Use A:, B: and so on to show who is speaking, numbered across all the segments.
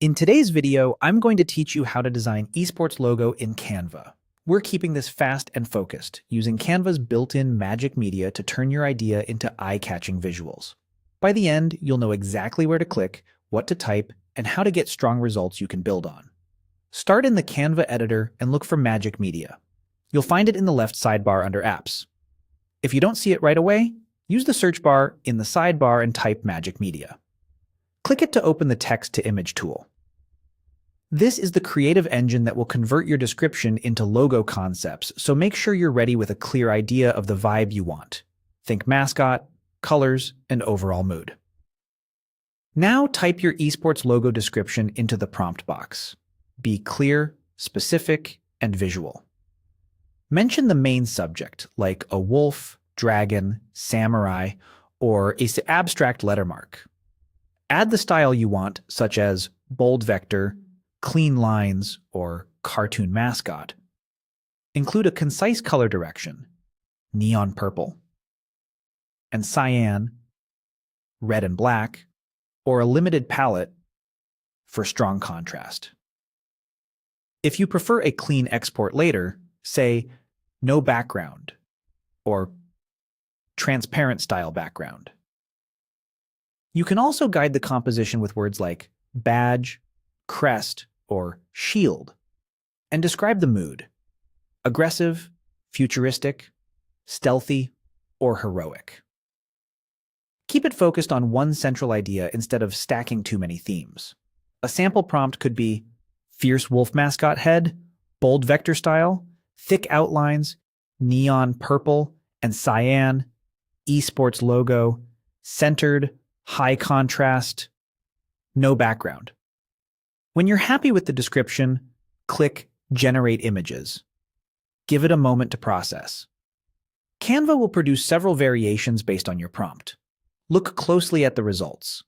A: In today's video, I'm going to teach you how to design esports logo in Canva. We're keeping this fast and focused, using Canva's built-in magic media to turn your idea into eye-catching visuals. By the end, you'll know exactly where to click, what to type, and how to get strong results you can build on. Start in the Canva editor and look for Magic Media. You'll find it in the left sidebar under Apps. If you don't see it right away, use the search bar in the sidebar and type Magic Media. Click it to open the text-to-image tool. This is the creative engine that will convert your description into logo concepts, so make sure you're ready with a clear idea of the vibe you want. Think mascot, colors, and overall mood. Now type your esports logo description into the prompt box. Be clear, specific, and visual. Mention the main subject, like a wolf, dragon, samurai, or an abstract lettermark. Add the style you want, such as bold vector, clean lines, or cartoon mascot. Include a concise color direction, neon purple, and cyan, red and black, or a limited palette for strong contrast. If you prefer a clean export later, say no background or transparent style background. You can also guide the composition with words like badge, crest, or shield, and describe the mood: aggressive, futuristic, stealthy, or heroic. Keep it focused on one central idea instead of stacking too many themes. A sample prompt could be fierce wolf mascot head, bold vector style, thick outlines, neon purple and cyan, esports logo, centered, high contrast, no background. When you're happy with the description, click Generate Images. Give it a moment to process. Canva will produce several variations based on your prompt. Look closely at the results.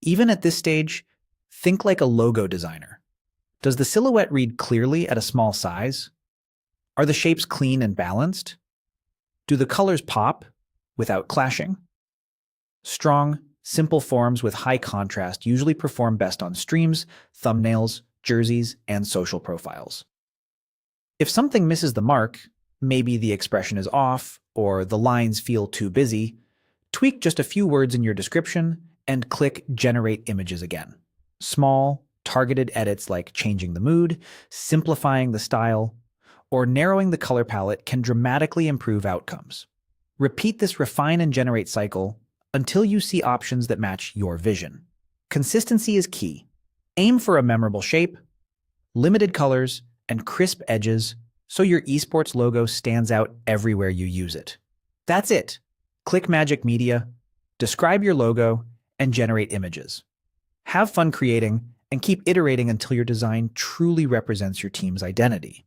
A: Even at this stage, think like a logo designer. Does the silhouette read clearly at a small size? Are the shapes clean and balanced? Do the colors pop without clashing? Strong, simple forms with high contrast usually perform best on streams, thumbnails, jerseys, and social profiles. If something misses the mark, maybe the expression is off or the lines feel too busy, tweak just a few words in your description and click Generate Images again. Small, targeted edits like changing the mood, simplifying the style, or narrowing the color palette can dramatically improve outcomes. Repeat this refine and generate cycle until you see options that match your vision. Consistency is key. Aim for a memorable shape, limited colors, and crisp edges so your esports logo stands out everywhere you use it. That's it. Click Magic Media, describe your logo, and generate images. Have fun creating and keep iterating until your design truly represents your team's identity.